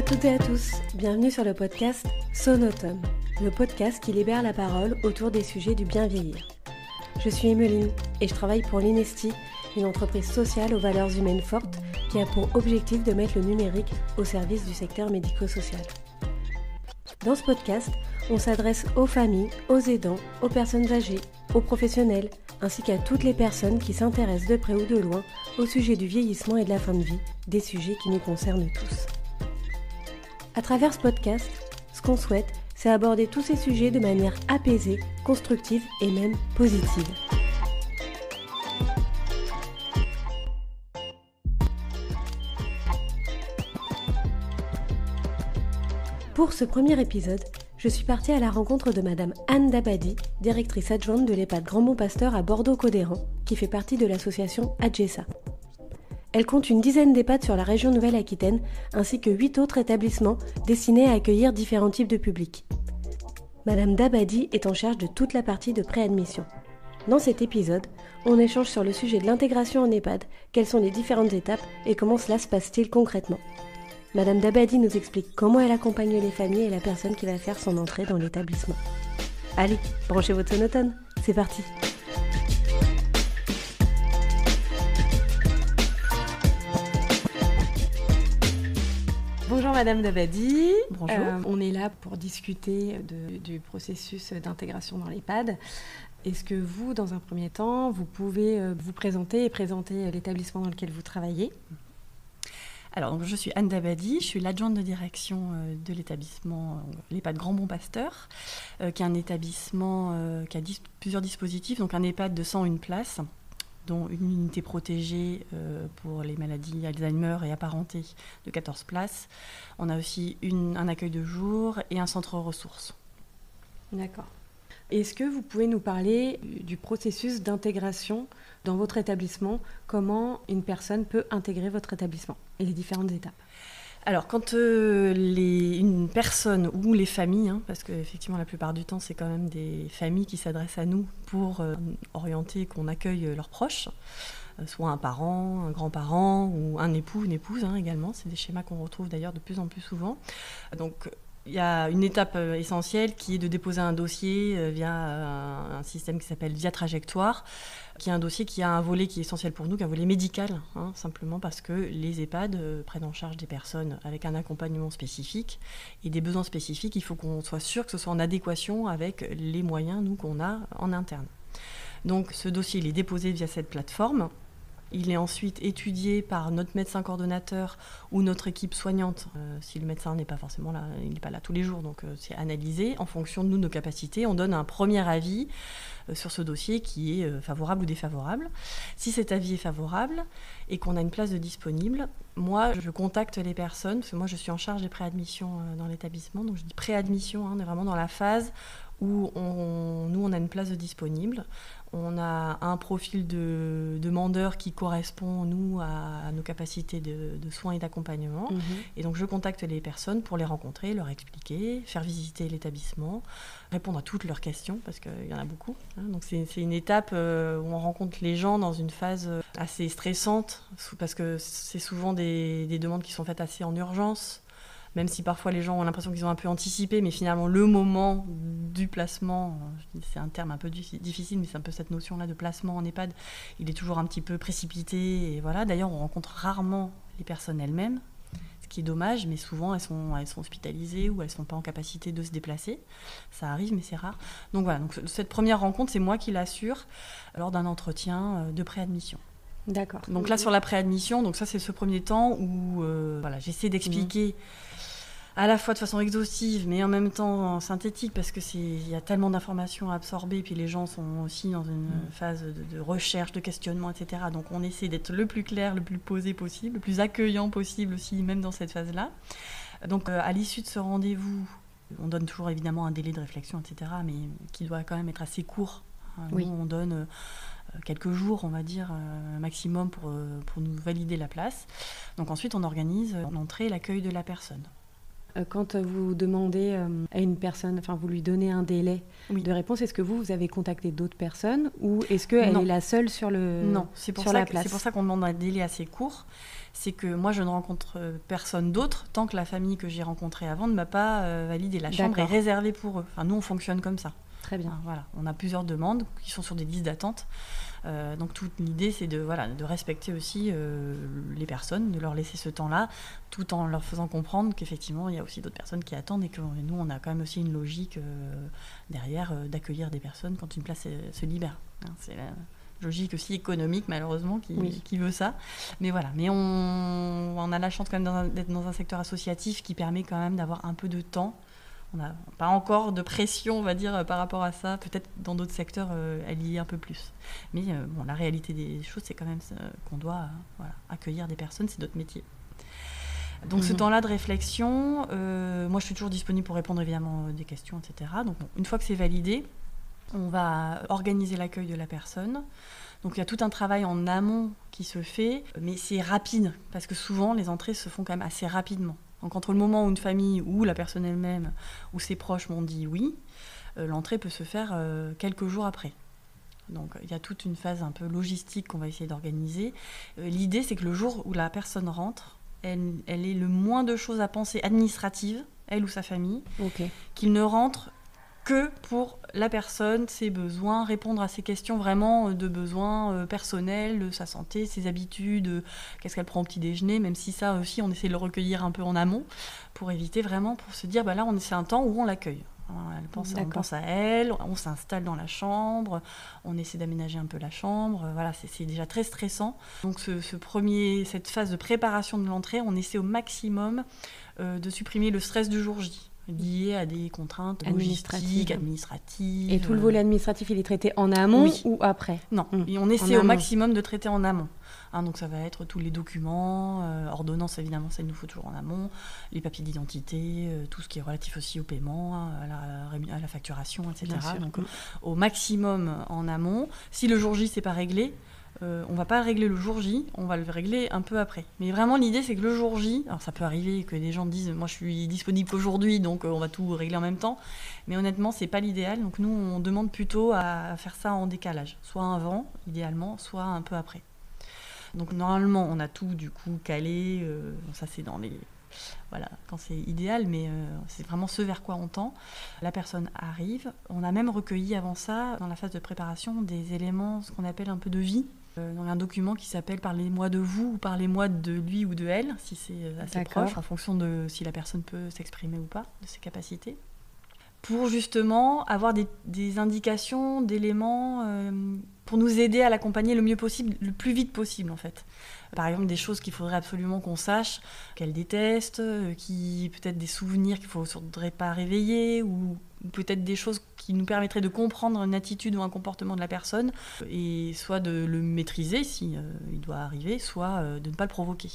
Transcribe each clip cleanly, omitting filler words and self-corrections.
toutes et à tous, bienvenue sur le podcast Sonotone, le podcast qui libère la parole autour des sujets du bien vieillir. Je suis Emeline et je travaille pour l'Inesti, une entreprise sociale aux valeurs humaines fortes qui a pour objectif de mettre le numérique au service du secteur médico-social. Dans ce podcast, on s'adresse aux familles, aux aidants, aux personnes âgées, aux professionnels, ainsi qu'à toutes les personnes qui s'intéressent de près ou de loin au sujet du vieillissement et de la fin de vie, des sujets qui nous concernent tous. À travers ce podcast, ce qu'on souhaite, c'est aborder tous ces sujets de manière apaisée, constructive et même positive. Pour ce premier épisode, je suis partie à la rencontre de Madame Anne Dabadi, directrice adjointe de l'EHPAD Grand Bon Pasteur à Bordeaux-Codéran, qui fait partie de l'association AGESA. Elle compte une dizaine d'EHPAD sur la région Nouvelle-Aquitaine, ainsi que 8 autres établissements destinés à accueillir différents types de publics. Madame Dabadi est en charge de toute la partie de préadmission. Dans cet épisode, on échange sur le sujet de l'intégration en EHPAD, quelles sont les différentes étapes et comment cela se passe-t-il concrètement. Madame Dabadi nous explique comment elle accompagne les familles et la personne qui va faire son entrée dans l'établissement. Allez, branchez votre sonotone, c'est parti. Bonjour Madame Dabadi. Bonjour. On est là pour discuter du processus d'intégration dans l'EHPAD. Est-ce que vous, dans un premier temps, vous pouvez vous présenter et présenter l'établissement dans lequel vous travaillez ? Alors, donc, je suis Anne Dabadi, je suis l'adjointe de direction de l'établissement l'EHPAD Grand Bon Pasteur, qui est un établissement qui a plusieurs dispositifs, donc un EHPAD de 101 places, dont une unité protégée pour les maladies Alzheimer et apparentées de 14 places. On a aussi un accueil de jour et un centre ressources. D'accord. Est-ce que vous pouvez nous parler du processus d'intégration dans votre établissement ? Comment une personne peut intégrer votre établissement et les différentes étapes ? Alors, quand une personne ou les familles, parce qu'effectivement la plupart du temps c'est quand même des familles qui s'adressent à nous pour orienter, qu'on accueille leurs proches, soit un parent, un grand-parent ou un époux, une épouse également, c'est des schémas qu'on retrouve d'ailleurs de plus en plus souvent. Donc, il y a une étape essentielle qui est de déposer un dossier via un système qui s'appelle Via Trajectoire, qui est un dossier qui a un volet qui est essentiel pour nous, qui est un volet médical, simplement parce que les EHPAD prennent en charge des personnes avec un accompagnement spécifique et des besoins spécifiques. Il faut qu'on soit sûr que ce soit en adéquation avec les moyens, nous, qu'on a en interne. Donc ce dossier, il est déposé via cette plateforme. Il est ensuite étudié par notre médecin coordonnateur ou notre équipe soignante. Si le médecin n'est pas forcément là, il n'est pas là tous les jours, donc c'est analysé en fonction de nos capacités. On donne un premier avis sur ce dossier qui est favorable ou défavorable. Si cet avis est favorable et qu'on a une place de disponible, moi je contacte les personnes, parce que moi je suis en charge des préadmissions dans l'établissement, donc je dis préadmission, on est vraiment dans la phase où on a une place de disponible. On a un profil de demandeur qui correspond, nous, à nos capacités de soins et d'accompagnement. Mmh. Et donc, je contacte les personnes pour les rencontrer, leur expliquer, faire visiter l'établissement, répondre à toutes leurs questions, parce qu'il y en a beaucoup. Donc, c'est une étape où on rencontre les gens dans une phase assez stressante, parce que c'est souvent des demandes qui sont faites assez en urgence. Même si parfois les gens ont l'impression qu'ils ont un peu anticipé, mais finalement le moment du placement, c'est un terme un peu difficile, mais c'est un peu cette notion-là de placement en EHPAD, il est toujours un petit peu précipité. Et voilà. D'ailleurs, on rencontre rarement les personnes elles-mêmes, ce qui est dommage, mais souvent elles sont hospitalisées ou elles ne sont pas en capacité de se déplacer. Ça arrive, mais c'est rare. Donc voilà, donc, cette première rencontre, c'est moi qui l'assure lors d'un entretien de préadmission. D'accord. Donc là, sur la préadmission, donc ça c'est ce premier temps où j'essaie d'expliquer à la fois de façon exhaustive, mais en même temps synthétique, parce qu'il y a tellement d'informations à absorber, puis les gens sont aussi dans une phase de recherche, de questionnement, etc. Donc on essaie d'être le plus clair, le plus posé possible, le plus accueillant possible aussi, même dans cette phase-là. Donc à l'issue de ce rendez-vous, on donne toujours évidemment un délai de réflexion, etc., mais qui doit quand même être assez court. Oui. Nous, on donne quelques jours, on va dire, maximum pour nous valider la place. Donc ensuite, on organise l'entrée et l'accueil de la personne. quand vous demandez à une personne, enfin vous lui donnez un délai de réponse, est-ce que vous avez contacté d'autres personnes ou est-ce qu'elle est la seule sur la place ? C'est pour ça qu'on demande un délai assez court. C'est que moi, je ne rencontre personne d'autre tant que la famille que j'ai rencontrée avant ne m'a pas validé. La chambre est réservée pour eux. Enfin, nous, on fonctionne comme ça. Très bien. Voilà. On a plusieurs demandes qui sont sur des listes d'attente. Donc, toute l'idée, c'est de respecter aussi les personnes, de leur laisser ce temps-là, tout en leur faisant comprendre qu'effectivement, il y a aussi d'autres personnes qui attendent et que nous, on a quand même aussi une logique derrière d'accueillir des personnes quand une place se libère. C'est la logique aussi économique, malheureusement, qui veut ça. Mais voilà. Mais on a la chance quand même d'être dans un secteur associatif qui permet quand même d'avoir un peu de temps. On n'a pas encore de pression, on va dire, par rapport à ça. Peut-être dans d'autres secteurs, elle y est un peu plus. Mais la réalité des choses, c'est quand même qu'on doit accueillir des personnes, c'est notre métier. Donc ce temps-là de réflexion, moi je suis toujours disponible pour répondre évidemment des questions, etc. Donc une fois que c'est validé, on va organiser l'accueil de la personne. Donc il y a tout un travail en amont qui se fait, mais c'est rapide, parce que souvent les entrées se font quand même assez rapidement. Donc entre le moment où une famille, ou la personne elle-même, ou ses proches m'ont dit oui, l'entrée peut se faire quelques jours après. Donc il y a toute une phase un peu logistique qu'on va essayer d'organiser. L'idée, c'est que le jour où la personne rentre, elle ait le moins de choses à penser administratives, elle ou sa famille, qu'il ne rentre que pour la personne, ses besoins, répondre à ses questions vraiment de besoins personnels, de sa santé, ses habitudes, qu'est-ce qu'elle prend au petit déjeuner, même si ça aussi on essaie de le recueillir un peu en amont pour éviter vraiment, pour se dire là c'est un temps où on l'accueille. On pense à elle, on s'installe dans la chambre, on essaie d'aménager un peu la chambre, c'est déjà très stressant. Donc cette phase de préparation de l'entrée, on essaie au maximum de supprimer le stress du jour J, lié à des contraintes logistiques, administratives. Et tout le volet administratif, il est traité en amont ou après ? Non, et on essaie au maximum de traiter en amont. Donc ça va être tous les documents, ordonnances évidemment, ça il nous faut toujours en amont, les papiers d'identité, tout ce qui est relatif aussi au paiement, à la facturation, etc. Donc au maximum en amont. Si le jour J c'est pas réglé, on va pas régler le jour J, on va le régler un peu après. Mais vraiment l'idée c'est que le jour J, alors ça peut arriver que des gens disent moi je suis disponible qu'aujourd'hui donc on va tout régler en même temps, mais honnêtement c'est pas l'idéal, donc nous on demande plutôt à faire ça en décalage, soit avant idéalement, soit un peu après. Donc normalement on a tout du coup calé, ça c'est dans les... quand c'est idéal, mais c'est vraiment ce vers quoi on tend. La personne arrive, on a même recueilli avant ça, dans la phase de préparation, des éléments, ce qu'on appelle un peu de vie. Dans un document qui s'appelle « Parlez-moi de vous » ou « Parlez-moi de lui ou de elle », si c'est assez proche, en fonction de si la personne peut s'exprimer ou pas, de ses capacités. Pour justement avoir des indications, d'éléments pour nous aider à l'accompagner le mieux possible, le plus vite possible en fait. Par exemple, des choses qu'il faudrait absolument qu'on sache, qu'elle déteste, peut-être des souvenirs qu'il ne faudrait pas réveiller, ou peut-être des choses qui nous permettraient de comprendre une attitude ou un comportement de la personne, et soit de le maîtriser si il doit arriver, soit de ne pas le provoquer.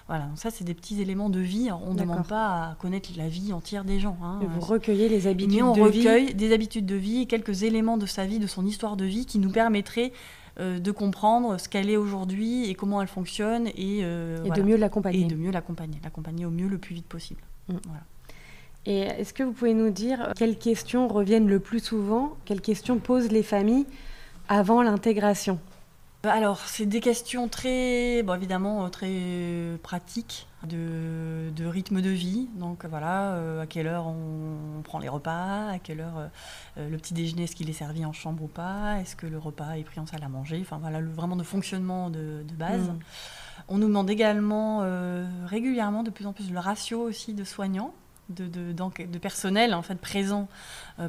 Voilà, donc ça c'est des petits éléments de vie. Alors, on ne demande pas à connaître la vie entière des gens. Vous recueillez les habitudes de vie. Mais on recueille des habitudes de vie et quelques éléments de sa vie, de son histoire de vie qui nous permettraient de comprendre ce qu'elle est aujourd'hui et comment elle fonctionne et de mieux l'accompagner. Et de mieux l'accompagner au mieux le plus vite possible. Voilà. Et est-ce que vous pouvez nous dire quelles questions reviennent le plus souvent, quelles questions posent les familles avant l'intégration ? Alors, c'est des questions évidemment très pratiques de rythme de vie. Donc à quelle heure on prend les repas, à quelle heure le petit déjeuner, est-ce qu'il est servi en chambre ou pas, est-ce que le repas est pris en salle à manger, vraiment de fonctionnement de base. On nous demande également régulièrement de plus en plus le ratio aussi de soignants, de personnel en fait présent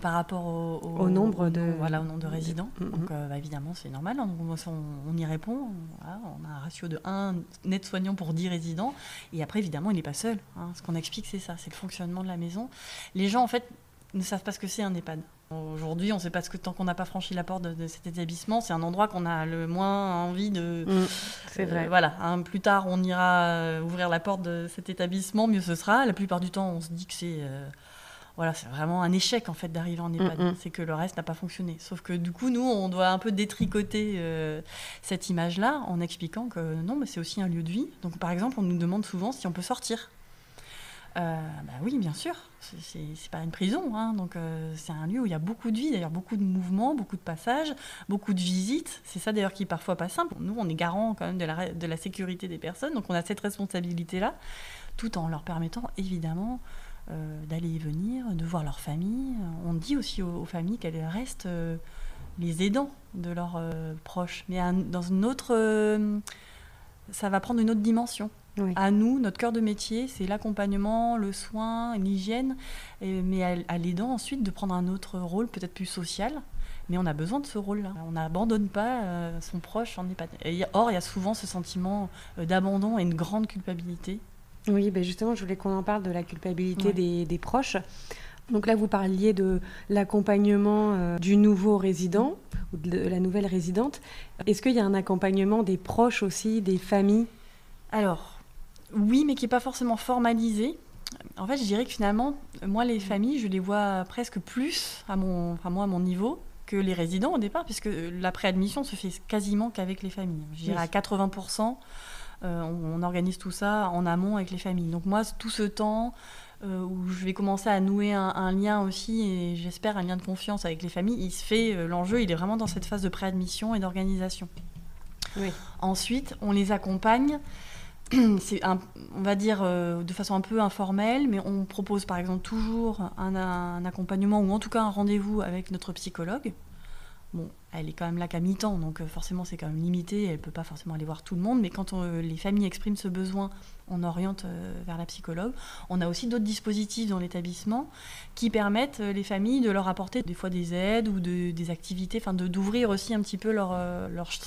par rapport au nombre de résidents. Donc évidemment c'est normal, on y répond. On a un ratio de 1 aide-soignant pour 10 résidents et après évidemment il n'est pas seul. Ce qu'on explique c'est ça, c'est le fonctionnement de la maison. Les gens en fait ne savent pas ce que c'est un EHPAD. Aujourd'hui, on ne sait pas tant qu'on n'a pas franchi la porte de cet établissement, c'est un endroit qu'on a le moins envie de... c'est vrai. Plus tard, on ira ouvrir la porte de cet établissement, mieux ce sera. La plupart du temps, on se dit que c'est vraiment un échec en fait d'arriver en EHPAD. C'est que le reste n'a pas fonctionné. Sauf que du coup, nous, on doit un peu détricoter cette image-là en expliquant que non, mais c'est aussi un lieu de vie. Donc par exemple, on nous demande souvent si on peut sortir. Oui, bien sûr. C'est pas une prison, hein, donc c'est un lieu où il y a beaucoup de vie, d'ailleurs beaucoup de mouvements, beaucoup de passages, beaucoup de visites. C'est ça d'ailleurs qui est parfois pas simple. Nous, on est garant quand même de la sécurité des personnes, donc on a cette responsabilité-là, tout en leur permettant évidemment d'aller et venir, de voir leur famille. On dit aussi aux familles qu'elles restent les aidants de leurs proches, mais dans une autre... ça va prendre une autre dimension. Oui. À nous, notre cœur de métier, c'est l'accompagnement, le soin, l'hygiène, mais à l'aidant ensuite de prendre un autre rôle, peut-être plus social. Mais on a besoin de ce rôle-là. On n'abandonne pas son proche en EHPAD. Or, il y a souvent ce sentiment d'abandon et une grande culpabilité. Oui, justement, je voulais qu'on en parle de la culpabilité des proches. Donc là, vous parliez de l'accompagnement du nouveau résident ou de la nouvelle résidente. Est-ce qu'il y a un accompagnement des proches aussi, des familles ? Alors, oui, mais qui n'est pas forcément formalisé. En fait, je dirais que finalement, moi, les familles, je les vois presque plus, à mon niveau, que les résidents au départ, puisque la préadmission se fait quasiment qu'avec les familles. Je dirais à 80%, on organise tout ça en amont avec les familles. Donc moi, tout ce temps où je vais commencer à nouer un lien aussi, et j'espère un lien de confiance avec les familles, il se fait, l'enjeu, il est vraiment dans cette phase de préadmission et d'organisation. Oui. Ensuite, on les accompagne. On va dire de façon un peu informelle, mais on propose par exemple toujours un accompagnement ou en tout cas un rendez-vous avec notre psychologue. Bon, elle est quand même là qu'à mi-temps, donc forcément c'est quand même limité, elle ne peut pas forcément aller voir tout le monde, mais quand les familles expriment ce besoin, on oriente vers la psychologue. On a aussi d'autres dispositifs dans l'établissement qui permettent les familles de leur apporter des fois des aides ou des activités, d'ouvrir aussi un petit peu leur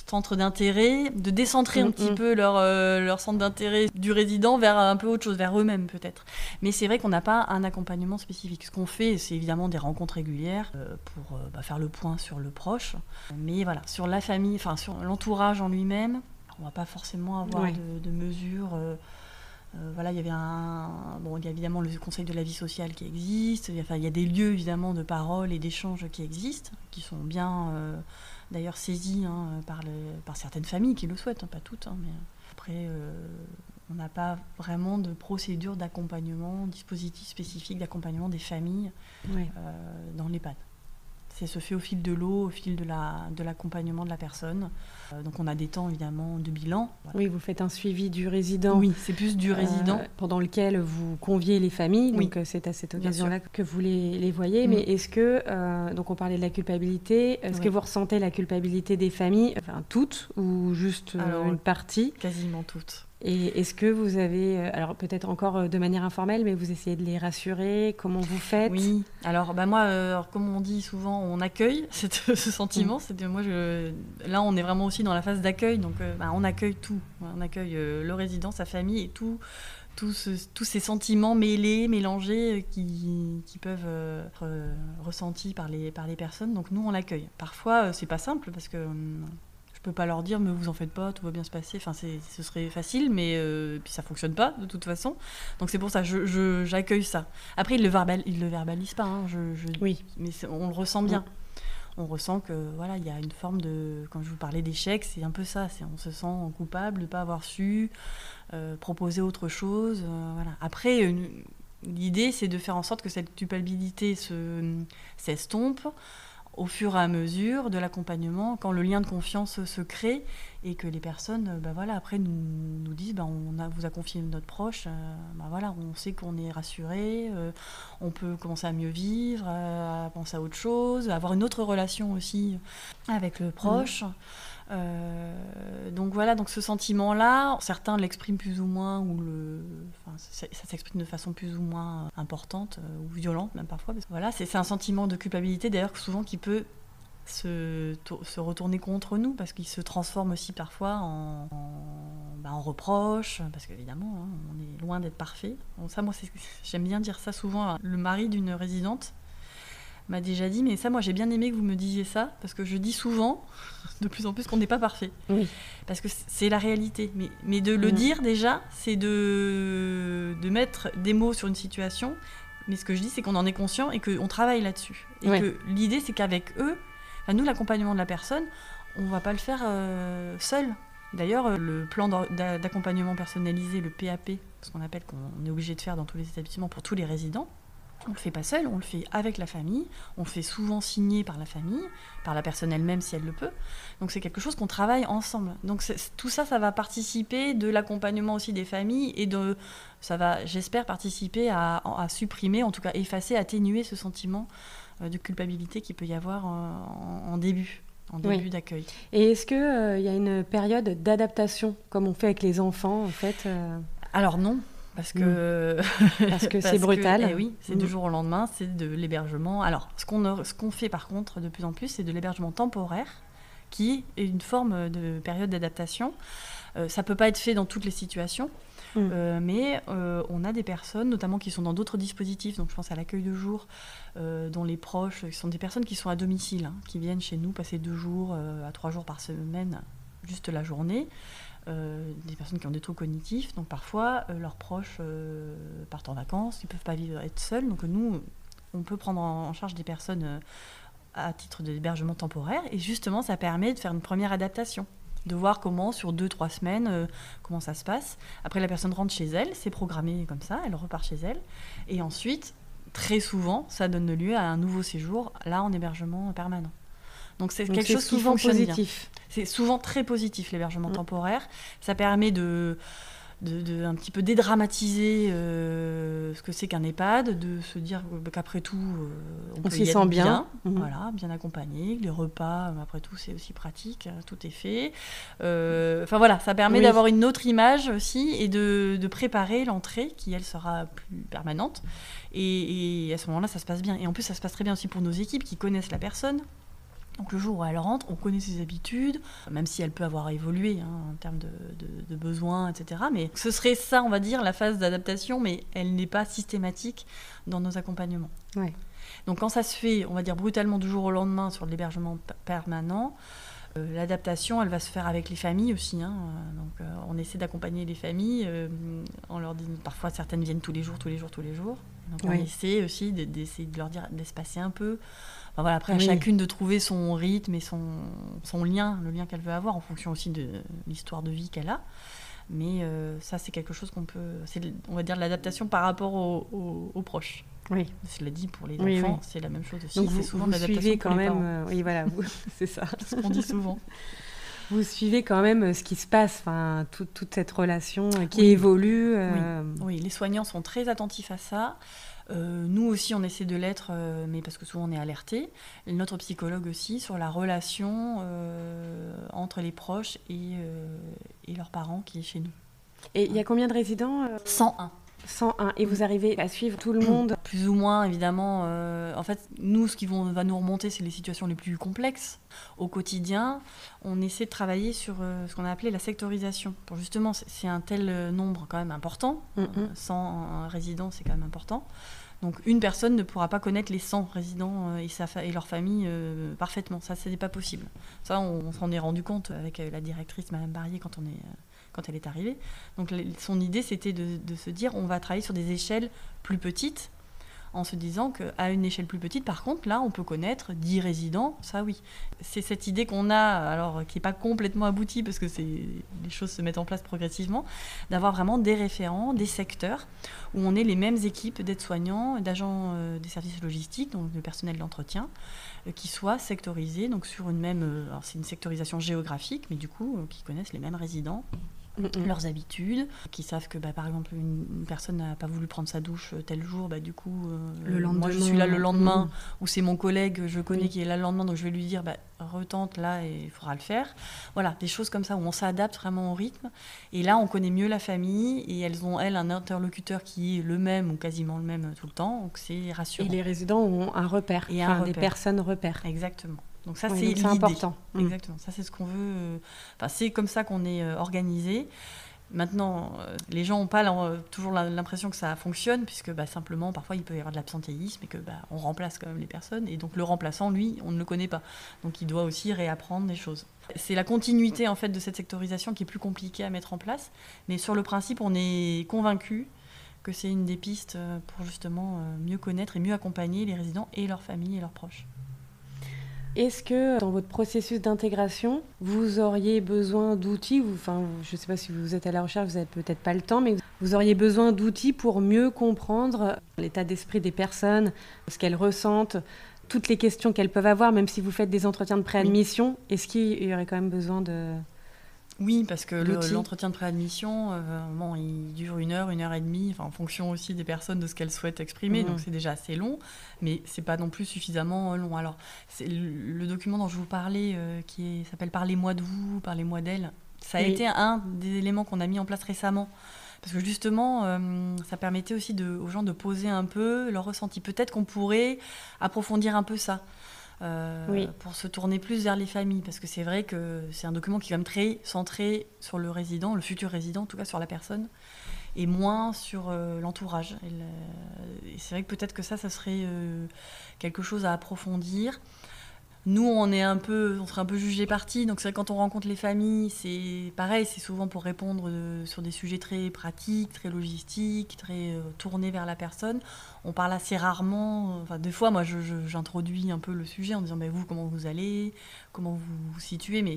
centre d'intérêt, de décentrer un petit peu leur centre d'intérêt du résident vers un peu autre chose, vers eux-mêmes peut-être. Mais c'est vrai qu'on n'a pas un accompagnement spécifique. Ce qu'on fait, c'est évidemment des rencontres régulières pour faire le point sur le proche. Mais voilà, sur la famille, sur l'entourage en lui-même, on ne va pas forcément avoir de mesures... il y a évidemment le Conseil de la vie sociale qui existe, il y a des lieux évidemment de parole et d'échange qui existent, qui sont bien d'ailleurs saisis par certaines familles qui le souhaitent, pas toutes, mais après on n'a pas vraiment de procédure d'accompagnement, dispositif spécifique d'accompagnement des familles dans l'EHPAD. Ça se fait au fil de l'eau, au fil de l'accompagnement de la personne. Donc on a des temps évidemment de bilan. Voilà. Oui, vous faites un suivi du résident. Oui, c'est plus du résident. Pendant lequel vous conviez les familles. Oui. Donc c'est à cette occasion-là que vous les voyez. Mais est-ce que, donc on parlait de la culpabilité, est-ce que vous ressentez la culpabilité des familles, toutes ou juste une partie ? Quasiment toutes. Et est-ce que vous avez, alors peut-être encore de manière informelle, mais vous essayez de les rassurer ? Comment vous faites ? Oui, alors moi, comme on dit souvent, on accueille ce sentiment. Là, on est vraiment aussi dans la phase d'accueil, donc on accueille tout. On accueille le résident, sa famille et tous ces sentiments mélangés qui peuvent être ressentis par les personnes. Donc nous, on l'accueille. Parfois, c'est pas simple parce que... Je peux pas leur dire, mais vous en faites pas, tout va bien se passer. Ce serait facile, mais puis ça fonctionne pas de toute façon. Donc c'est pour ça, j'accueille ça. Après, ils le verbalisent pas, oui, mais on le ressent bien. On ressent que il y a une forme de, quand je vous parlais d'échec, c'est un peu ça. On se sent coupable de pas avoir su proposer autre chose. Après, l'idée, c'est de faire en sorte que cette culpabilité s'estompe au fur et à mesure de l'accompagnement, quand le lien de confiance se crée et que les personnes après nous disent on vous a confié notre proche, on sait qu'on est rassuré, on peut commencer à mieux vivre, à penser à autre chose, à avoir une autre relation aussi avec le proche. Donc ce sentiment-là, certains l'expriment plus ou moins, ça s'exprime de façon plus ou moins importante ou violente même parfois. C'est un sentiment de culpabilité d'ailleurs souvent qui peut se retourner contre nous parce qu'il se transforme aussi parfois en reproche, parce qu'évidemment on est loin d'être parfait. Bon, ça, moi, j'aime bien dire ça souvent. Le mari d'une résidente m'a déjà dit, mais ça, moi, j'ai bien aimé que vous me disiez ça, parce que je dis souvent, de plus en plus, qu'on n'est pas parfait. Oui. Parce que c'est la réalité. Mais de le dire, déjà, c'est de mettre des mots sur une situation. Mais ce que je dis, c'est qu'on en est conscient et qu'on travaille là-dessus. Et que l'idée, c'est qu'avec eux, nous, l'accompagnement de la personne, on ne va pas le faire seul. D'ailleurs, le plan d'accompagnement personnalisé, le PAP, ce qu'on appelle qu'on est obligé de faire dans tous les établissements pour tous les résidents. On ne le fait pas seul, on le fait avec la famille, on le fait souvent signer par la famille, par la personne elle-même si elle le peut. Donc c'est quelque chose qu'on travaille ensemble. Donc tout ça, ça va participer de l'accompagnement aussi des familles et ça va, j'espère, participer à supprimer, en tout cas effacer, atténuer ce sentiment de culpabilité qu'il peut y avoir en début d'accueil. Et est-ce qu'il y a une période d'adaptation, comme on fait avec les enfants en fait Alors non. Parce que c'est brutal. Oui, c'est du jour au lendemain, c'est de l'hébergement. Alors, ce qu'on fait par contre de plus en plus, c'est de l'hébergement temporaire, qui est une forme de période d'adaptation. Ça ne peut pas être fait dans toutes les situations, mais on a des personnes, notamment qui sont dans d'autres dispositifs, donc je pense à l'accueil de jour, dont les proches, qui sont des personnes qui sont à domicile, qui viennent chez nous passer 2 jours à 3 jours par semaine, juste la journée. Des personnes qui ont des troubles cognitifs, donc parfois leurs proches partent en vacances, ils ne peuvent pas être seuls, donc nous, on peut prendre en charge des personnes à titre d'hébergement temporaire, et justement, ça permet de faire une première adaptation, de voir comment, sur 2-3 semaines, comment ça se passe. Après, la personne rentre chez elle, c'est programmé comme ça, elle repart chez elle, et ensuite, très souvent, ça donne lieu à un nouveau séjour, là, en hébergement permanent. Donc c'est quelque chose qui fonctionne positif. Bien. C'est souvent très positif, l'hébergement temporaire. Ça permet de un petit peu dédramatiser ce que c'est qu'un EHPAD, de se dire qu'après tout, on s'y sent bien. Voilà, bien accompagné. Les repas, après tout, c'est aussi pratique, tout est fait. Enfin voilà, ça permet d'avoir une autre image aussi et de préparer l'entrée qui, elle, sera plus permanente. Et à ce moment-là, ça se passe bien. Et en plus, ça se passe très bien aussi pour nos équipes qui connaissent la personne. Donc le jour où elle rentre, on connaît ses habitudes, même si elle peut avoir évolué en termes de besoins, etc. Mais ce serait ça, on va dire, la phase d'adaptation, mais elle n'est pas systématique dans nos accompagnements. Ouais. Donc quand ça se fait, on va dire brutalement du jour au lendemain sur l'hébergement permanent, l'adaptation, elle va se faire avec les familles aussi. Donc on essaie d'accompagner les familles, on leur dit, parfois certaines viennent tous les jours. Donc on essaie aussi d'essayer de leur dire d'espacer un peu. Enfin, voilà, après, à chacune de trouver son rythme et son lien, le lien qu'elle veut avoir en fonction aussi de l'histoire de vie qu'elle a. Mais ça, c'est quelque chose qu'on peut... C'est, on va dire, l'adaptation par rapport aux proches. Oui. Cela dit, pour les enfants, c'est la même chose aussi. Donc c'est souvent de l'adaptation suivez pour quand les même... parents. oui, voilà, c'est ça. C'est ce qu'on dit souvent. Vous suivez quand même ce qui se passe, toute cette relation qui évolue. Oui, les soignants sont très attentifs à ça. Nous aussi, on essaie de l'être, mais parce que souvent on est alerté. Et notre psychologue aussi, sur la relation entre les proches et leurs parents qui est chez nous. Et il y a combien de résidents 101. 101. Et vous arrivez à suivre tout le monde? Plus ou moins, évidemment. En fait, nous, ce qui va nous remonter, c'est les situations les plus complexes. Au quotidien, on essaie de travailler sur ce qu'on a appelé la sectorisation. Pour justement, c'est un tel nombre quand même important. 100 résidents, c'est quand même important. Donc, une personne ne pourra pas connaître les 100 résidents et leur famille parfaitement. Ça, ce n'est pas possible. Ça, on s'en est rendu compte avec la directrice, Madame Barrier, quand elle est arrivée. Donc son idée, c'était de se dire, on va travailler sur des échelles plus petites, en se disant qu'à une échelle plus petite, par contre, là, on peut connaître 10 résidents, ça oui. C'est cette idée qu'on a, alors qui n'est pas complètement aboutie, parce que les choses se mettent en place progressivement, d'avoir vraiment des référents, des secteurs, où on ait les mêmes équipes d'aides-soignants, d'agents des services logistiques, donc le personnel d'entretien, qui soient sectorisés, donc sur une même... alors c'est une sectorisation géographique, mais du coup, qui connaissent les mêmes résidents, leurs habitudes, qui savent que par exemple une personne n'a pas voulu prendre sa douche tel jour, du coup le lendemain, moi je suis là le lendemain, ou c'est mon collègue je connais qui est là le lendemain, donc je vais lui dire retente là et il faudra le faire. Voilà, des choses comme ça où on s'adapte vraiment au rythme, et là on connaît mieux la famille et elles ont un interlocuteur qui est le même ou quasiment le même tout le temps, donc c'est rassurant. Et les résidents ont un repère, des personnes repères. Exactement. Donc ça, c'est l'idée. Important. Exactement. Ça, c'est ce qu'on veut. C'est comme ça qu'on est organisé. Maintenant, les gens n'ont pas toujours l'impression que ça fonctionne, puisque simplement, parfois, il peut y avoir de l'absentéisme et que on remplace quand même les personnes. Et donc, le remplaçant, lui, on ne le connaît pas. Donc, il doit aussi réapprendre des choses. C'est la continuité, en fait, de cette sectorisation qui est plus compliquée à mettre en place. Mais sur le principe, on est convaincus que c'est une des pistes pour justement mieux connaître et mieux accompagner les résidents et leurs familles et leurs proches. Est-ce que dans votre processus d'intégration, vous auriez besoin d'outils, je ne sais pas si vous êtes à la recherche, vous n'avez peut-être pas le temps, mais vous auriez besoin d'outils pour mieux comprendre l'état d'esprit des personnes, ce qu'elles ressentent, toutes les questions qu'elles peuvent avoir, même si vous faites des entretiens de préadmission, est-ce qu'il y aurait quand même besoin de... Oui, parce que l'entretien de préadmission, il dure 1 heure, 1 heure et demie, en fonction aussi des personnes, de ce qu'elles souhaitent exprimer. Donc c'est déjà assez long, mais c'est pas non plus suffisamment long. Alors, c'est le document dont je vous parlais, qui s'appelle « Parlez-moi de vous, parlez-moi d'elle », ça a été un des éléments qu'on a mis en place récemment. Parce que justement, ça permettait aussi aux gens de poser un peu leur ressenti. Peut-être qu'on pourrait approfondir un peu ça. Pour se tourner plus vers les familles, parce que c'est vrai que c'est un document qui est quand même très centré sur le résident, le futur résident, en tout cas sur la personne, et moins sur l'entourage. Et c'est vrai que peut-être que ça serait quelque chose à approfondir. Nous, on serait un peu jugés partis, donc c'est vrai que quand on rencontre les familles, c'est pareil, c'est souvent pour répondre sur des sujets très pratiques, très logistiques, très tournés vers la personne. On parle assez rarement, des fois, moi, j'introduis un peu le sujet en disant vous, comment vous allez, comment vous vous situez, mais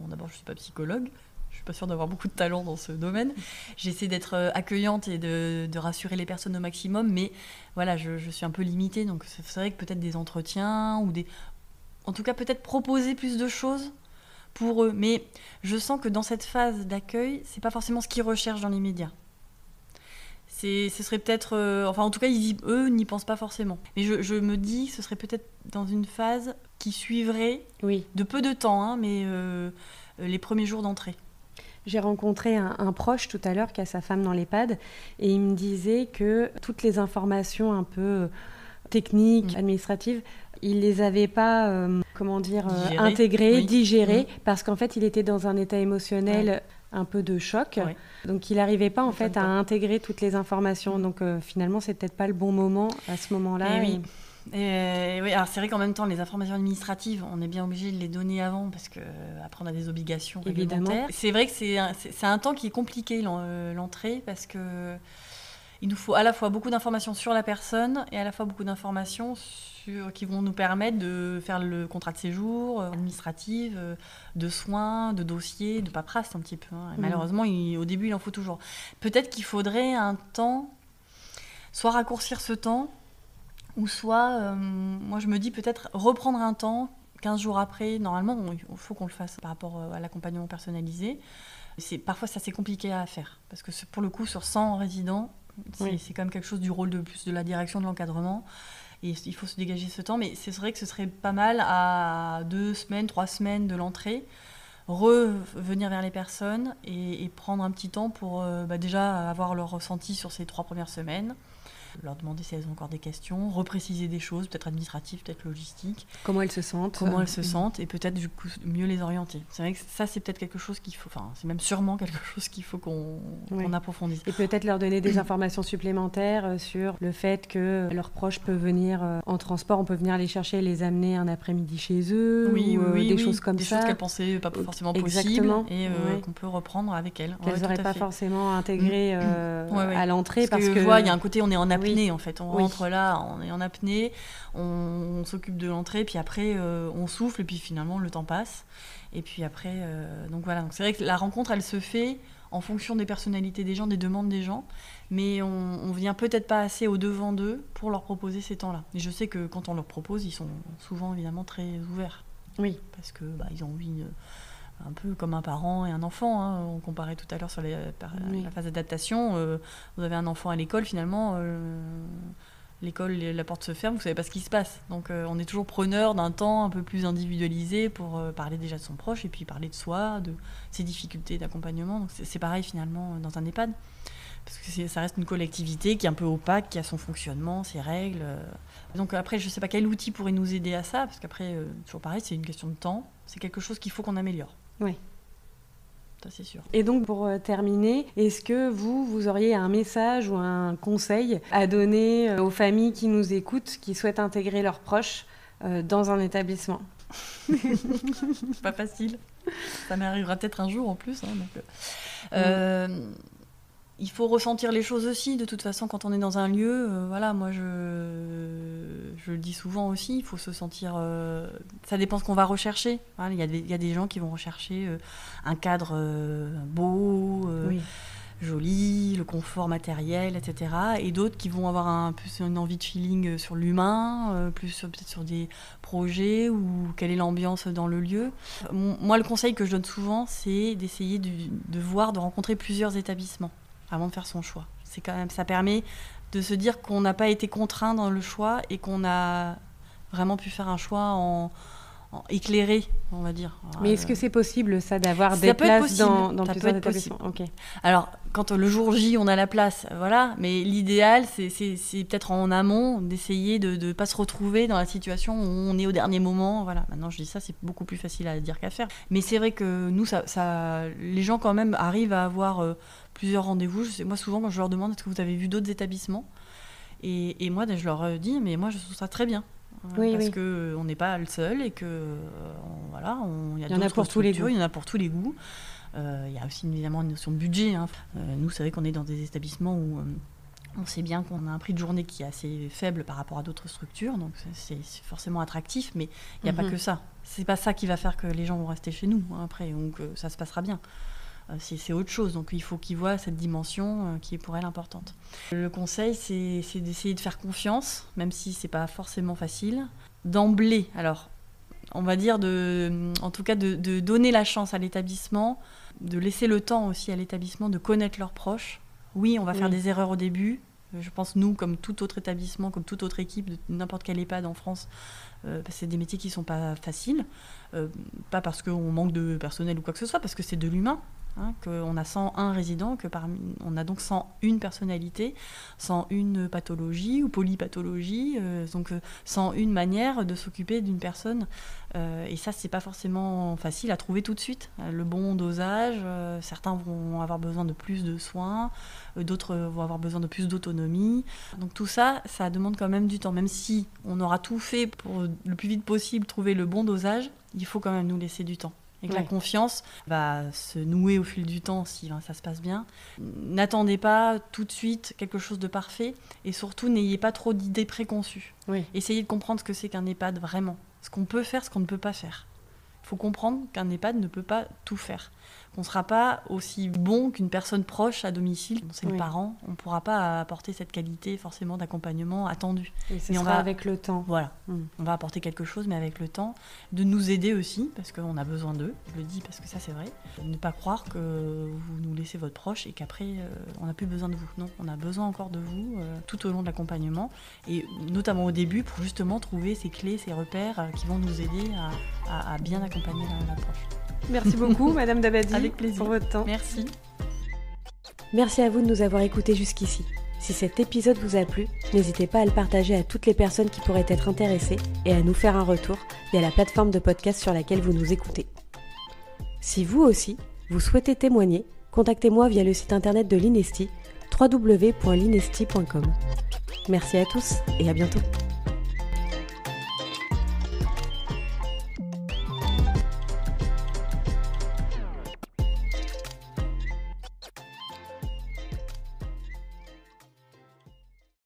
d'abord, je ne suis pas psychologue, je ne suis pas sûre d'avoir beaucoup de talent dans ce domaine. J'essaie d'être accueillante et de rassurer les personnes au maximum, mais voilà, je suis un peu limitée, donc c'est vrai que peut-être des entretiens ou en tout cas, peut-être proposer plus de choses pour eux. Mais je sens que dans cette phase d'accueil, c'est pas forcément ce qu'ils recherchent dans les médias. Ce serait peut-être... en tout cas, eux n'y pensent pas forcément. Mais je me dis que ce serait peut-être dans une phase qui suivrait, de peu de temps, mais les premiers jours d'entrée. J'ai rencontré un proche tout à l'heure qui a sa femme dans l'EHPAD et il me disait que toutes les informations un peu techniques, administratives, il les avait pas, intégrées, digérées, parce qu'en fait, il était dans un état émotionnel un peu de choc. Donc, il n'arrivait pas, à intégrer toutes les informations. Donc, finalement, c'est peut-être pas le bon moment à ce moment-là. Oui, alors c'est vrai qu'en même temps, les informations administratives, on est bien obligé de les donner avant, parce qu'après, on a des obligations réglementaires. C'est vrai que c'est un temps qui est compliqué, l'entrée, parce que il nous faut à la fois beaucoup d'informations sur la personne et à la fois beaucoup d'informations qui vont nous permettre de faire le contrat de séjour, administratif, de soins, de dossiers, de paperasse un petit peu. Et malheureusement, au début, il en faut toujours. Peut-être qu'il faudrait un temps, soit raccourcir ce temps, ou soit, moi je me dis peut-être reprendre un temps, 15 jours après. Normalement, il faut qu'on le fasse par rapport à l'accompagnement personnalisé. Parfois, ça c'est compliqué à faire, parce que pour le coup, sur 100 résidents, c'est quand même quelque chose du rôle de la direction de l'encadrement. Et il faut se dégager ce temps. Mais c'est vrai que ce serait pas mal à 2 semaines, 3 semaines de l'entrée, revenir vers les personnes et prendre un petit temps pour déjà avoir leur ressenti sur ces 3 premières semaines. Leur demander si elles ont encore des questions, repréciser des choses, peut-être administratives, peut-être logistiques. Comment elles se sentent. Et peut-être du coup mieux les orienter. C'est vrai que ça, c'est peut-être quelque chose qu'il faut, c'est même sûrement quelque chose qu'il faut qu'on approfondisse. Et peut-être leur donner des informations supplémentaires sur le fait que leurs proches peuvent venir en transport, on peut venir les chercher et les amener un après-midi chez eux, des choses comme ça. Des choses qu'elles pensaient pas forcément possibles et qu'on peut reprendre avec elles. Qu'elles n'auraient pas forcément intégré à l'entrée. Parce que je vois, il y a un côté, on est en apnée en fait, on rentre là, on est en apnée, on s'occupe de l'entrée, puis après on souffle et puis finalement le temps passe et puis après donc c'est vrai que la rencontre elle se fait en fonction des personnalités des gens, des demandes des gens, mais on vient peut-être pas assez au devant d'eux pour leur proposer ces temps-là. Et je sais que quand on leur propose, ils sont souvent évidemment très ouverts, parce que ils ont envie un peu comme un parent et un enfant. On comparait tout à l'heure sur la phase d'adaptation. Vous avez un enfant à l'école, finalement, l'école, la porte se ferme, vous ne savez pas ce qui se passe. Donc on est toujours preneur d'un temps un peu plus individualisé pour parler déjà de son proche et puis parler de soi, de ses difficultés d'accompagnement. Donc c'est pareil finalement dans un EHPAD. Parce que ça reste une collectivité qui est un peu opaque, qui a son fonctionnement, ses règles. Donc après, je ne sais pas quel outil pourrait nous aider à ça, parce qu'après, toujours pareil, c'est une question de temps. C'est quelque chose qu'il faut qu'on améliore. Oui. Ça, c'est sûr. Et donc, pour terminer, est-ce que vous auriez un message ou un conseil à donner aux familles qui nous écoutent, qui souhaitent intégrer leurs proches dans un établissement ? C'est pas facile. Ça m'arrivera peut-être un jour en plus. Il faut ressentir les choses aussi, de toute façon, quand on est dans un lieu. Voilà, moi, je le dis souvent aussi, il faut se sentir... ça dépend ce qu'on va rechercher. Voilà, il y a des gens qui vont rechercher un cadre beau, joli, le confort matériel, etc. Et d'autres qui vont avoir plus une envie de feeling sur l'humain, plus peut-être sur des projets ou quelle est l'ambiance dans le lieu. Moi, le conseil que je donne souvent, c'est d'essayer de rencontrer plusieurs établissements avant de faire son choix. C'est quand même, ça permet de se dire qu'on n'a pas été contraint dans le choix et qu'on a vraiment pu faire un choix en éclairé, on va dire. Mais est-ce que c'est possible, ça, d'avoir des places dans plusieurs établissements? Okay. Alors, quand le jour J, on a la place, voilà. Mais l'idéal, c'est peut-être en amont d'essayer de ne pas se retrouver dans la situation où on est au dernier moment. Voilà. Maintenant, je dis ça, c'est beaucoup plus facile à dire qu'à faire. Mais c'est vrai que nous, les gens, quand même, arrivent à avoir plusieurs rendez-vous. Moi, souvent, quand je leur demande, est-ce que vous avez vu d'autres établissements ? Et moi, je leur dis, mais moi, je trouve ça très bien. Parce qu'on n'est pas le seul et que voilà, il y en a pour tous les goûts. Il y en a pour tous les goûts. Il y a aussi évidemment une notion de budget. Hein. Nous, c'est vrai qu'on est dans des établissements où on sait bien qu'on a un prix de journée qui est assez faible par rapport à d'autres structures, donc c'est forcément attractif, mais il n'y a pas que ça. C'est pas ça qui va faire que les gens vont rester chez nous après, ou que ça se passera bien. C'est autre chose, donc il faut qu'ils voient cette dimension qui est pour elle importante. Le conseil, c'est d'essayer de faire confiance, même si c'est pas forcément facile. D'emblée, alors, on va dire en tout cas de donner la chance à l'établissement, de laisser le temps aussi à l'établissement de connaître leurs proches. Oui, on va faire des erreurs au début. Je pense, nous, comme tout autre établissement, comme toute autre équipe de n'importe quel EHPAD en France, c'est des métiers qui ne sont pas faciles. Pas parce qu'on manque de personnel ou quoi que ce soit, parce que c'est de l'humain. Qu'on a 101 résidents, on a donc 101 personnalités, 101 pathologies ou polypathologies, donc 101 manières de s'occuper d'une personne. Et ça, c'est pas forcément facile à trouver tout de suite. Le bon dosage, certains vont avoir besoin de plus de soins, d'autres vont avoir besoin de plus d'autonomie. Donc tout ça, ça demande quand même du temps. Même si on aura tout fait pour le plus vite possible trouver le bon dosage, il faut quand même nous laisser du temps. Et que la confiance va se nouer au fil du temps si ça se passe bien. N'attendez pas tout de suite quelque chose de parfait et surtout n'ayez pas trop d'idées préconçues. Essayez de comprendre ce que c'est qu'un EHPAD vraiment, ce qu'on peut faire, ce qu'on ne peut pas faire. Il faut comprendre qu'un EHPAD ne peut pas tout faire. On ne sera pas aussi bon qu'une personne proche à domicile, c'est le parent, on ne pourra pas apporter cette qualité forcément d'accompagnement attendue. Et ce sera avec le temps. Voilà, on va apporter quelque chose, mais avec le temps, de nous aider aussi, parce qu'on a besoin d'eux, je le dis parce que ça c'est vrai. Ne pas croire que vous nous laissez votre proche et qu'après on n'a plus besoin de vous. Non, on a besoin encore de vous tout au long de l'accompagnement, et notamment au début pour justement trouver ces clés, ces repères qui vont nous aider à bien accompagner l'approche. Merci beaucoup, Madame Dabadi. Avec plaisir. Pour votre temps. Merci. Merci à vous de nous avoir écoutés jusqu'ici. Si cet épisode vous a plu, n'hésitez pas à le partager à toutes les personnes qui pourraient être intéressées et à nous faire un retour via la plateforme de podcast sur laquelle vous nous écoutez. Si vous aussi, vous souhaitez témoigner, contactez-moi via le site internet de l'Inesti, www.linesti.com. Merci à tous et à bientôt.